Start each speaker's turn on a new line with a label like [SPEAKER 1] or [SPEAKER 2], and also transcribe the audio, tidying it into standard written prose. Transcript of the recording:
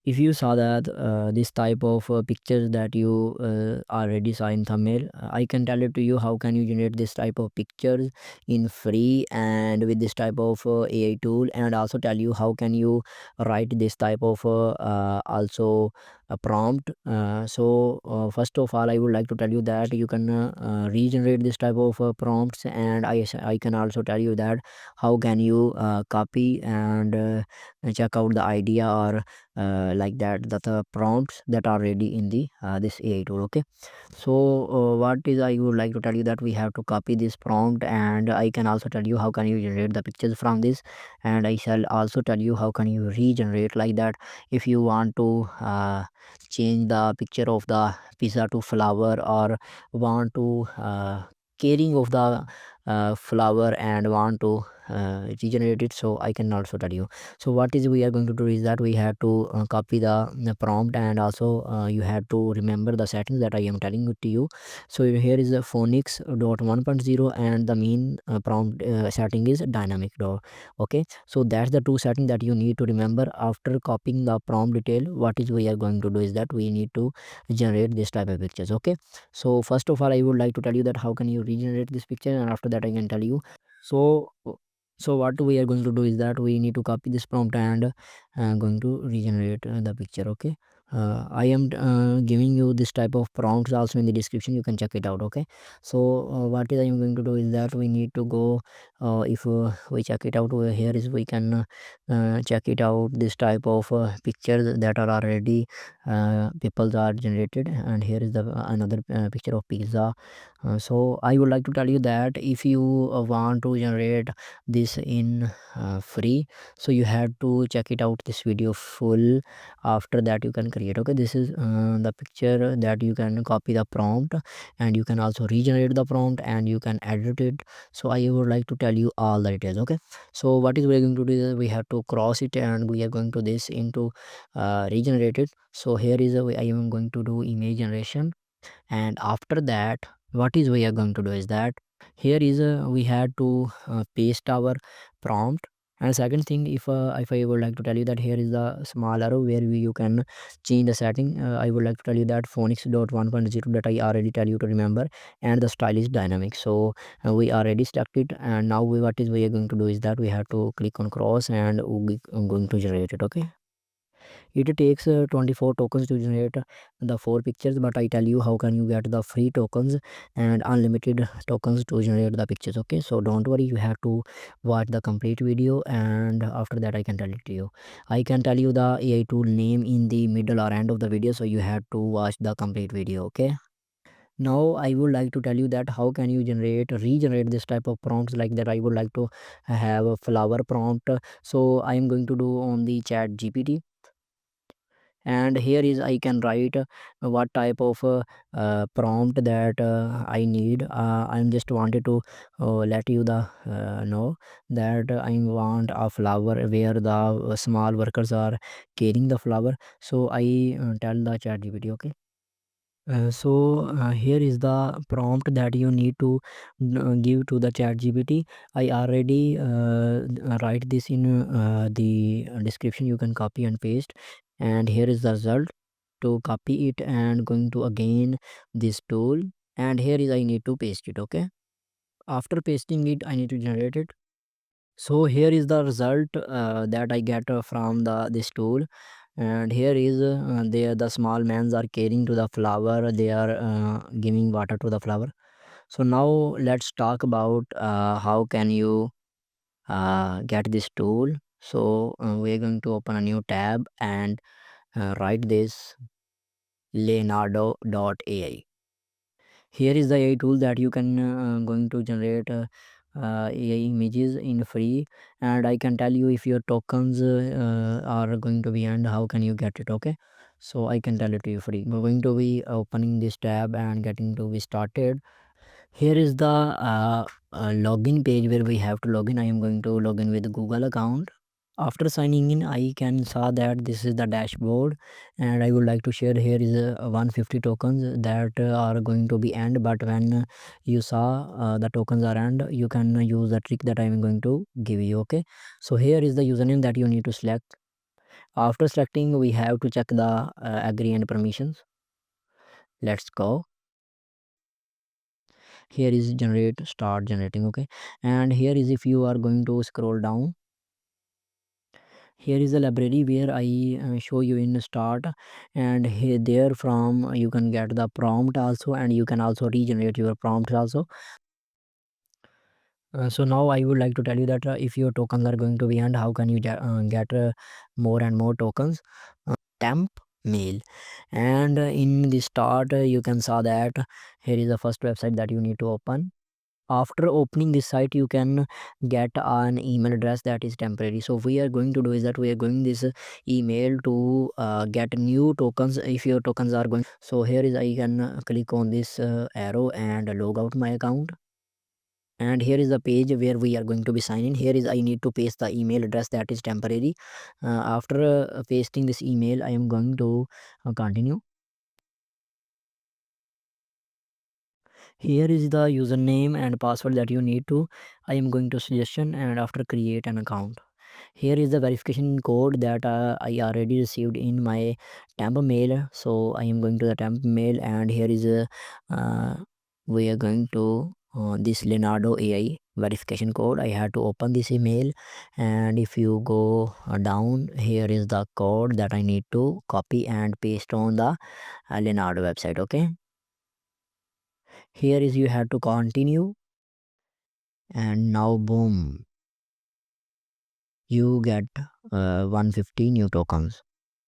[SPEAKER 1] If you saw that this type of pictures that you already saw in thumbnail, I can tell it to you how can you generate this type of pictures in free and with this type of AI tool, and also tell you how can you write this type of also a prompt. First of all, I would like to tell you that you can regenerate this type of prompts, and I can also tell you that how can you copy and check out the idea or like that the prompts that are ready in the this AI tool. Okay, so what is I would like to tell you that we have to copy this prompt, and I can also tell you how can you generate the pictures from this, and I shall also tell you how can you regenerate like that. If you want to change the picture of the pizza to flower, or want to caring of the flower and want to regenerate it, so I can also tell you. So what is we are going to do is that we have to copy the prompt, and also you have to remember the settings that I am telling it to you. So here is the phonics dot 1.0, and the main prompt setting is dynamic dot. Okay, so that's the two setting that you need to remember after copying the prompt detail. What is we are going to do is that we need to generate this type of pictures. Okay, so first of all I would like to tell you that how can you regenerate this picture, and after that I can tell you. So so what we are going to do is that we need to copy this prompt and going to regenerate the picture. Okay, I am giving you this type of prompts also in the description, you can check it out. Okay, so what is I am going to do is that we need to go if we check it out here is we can check it out this type of pictures that are already people are generated, and here is the another picture of pizza. So I would like to tell you that if you want to generate this in free, so you have to check it out this video full, after that you can create. Okay, this is the picture that you can copy the prompt, and you can also regenerate the prompt, and you can edit it. So I would like to tell you all the details. Okay, so what is we're going to do is we have to cross it, and we are going to this into regenerate it. So here is a way I am going to do image generation, and after that what is we are going to do is that here is a we had to paste our prompt. And second thing, if I would like to tell you that here is the small arrow where you can change the setting. I would like to tell you that phonics dot 1.0 that I already tell you to remember, and the style is dynamic. So we already stuck it, and now what is we are going to do is that we have to click on cross, and I'm going to generate it. Okay, it takes 24 tokens to generate the four pictures, but I tell you how can you get the free tokens and unlimited tokens to generate the pictures. Okay, so don't worry, you have to watch the complete video, and after that I can tell it to you. I can tell you the AI tool name in the middle or end of the video, so you have to watch the complete video. Okay, now I would like to tell you that how can you regenerate this type of prompts. Like that I would like to have a flower prompt, so I am going to do on the chat GPT, and here is I can write what type of prompt that I need. I'm just wanted to let you the know that I want a flower where the small workers are carrying the flower. So I tell the chat GPT. Okay, here is the prompt that you need to give to the chat GPT. I already write this in the description, you can copy and paste, and here is the result. To copy it and going to again this tool, and here is I need to paste it. Okay, after pasting it I need to generate it. So here is the result that I get from the this tool, and here is the small mans are caring to the flower, they are giving water to the flower. So now let's talk about how can you get this tool. So we are going to open a new tab and write this leonardo.ai. Here is the AI tool that you can going to generate AI images in free, and I can tell you if your tokens are going to be and how can you get it. Okay, so I can tell it to you free. We're going to be opening this tab and getting to be started. Here is the login page where we have to log in. I am going to log in with Google account. After signing in, I can saw that this is the dashboard, and I would like to share here is 150 tokens that are going to be end. But when you saw the tokens are end, you can use the trick that I am going to give you. Okay, so here is the username that you need to select. After selecting, we have to check the agree and permissions. Let's go. Here is generate, start generating. Okay, and here is, if you are going to scroll down, here is the library where I show you in start, and here there from you can get the prompt also, and you can also regenerate your prompts also. So now I would like to tell you that if your tokens are going to be earned, how can you get more and more tokens? Temp mail, and in the start you can saw that here is the first website that you need to open. After opening this site, you can get an email address that is temporary. So we are going to do is that we are going this email to get new tokens if your tokens are going. So here is, I can click on this arrow and log out my account, and here is the page where we are going to be signing. Here is, I need to paste the email address that is temporary. After pasting this email, I am going to continue. Here is the username and password that you need to. I am going to suggestion, and after create an account. Here is the verification code that I already received in my temp mail. So I am going to the temp mail, and here is uh, we are going to this Leonardo AI verification code. I had to open this email, and if you go down, here is the code that I need to copy and paste on the Leonardo website. Okay, here is, you have to continue, and now boom, you get 150 new tokens.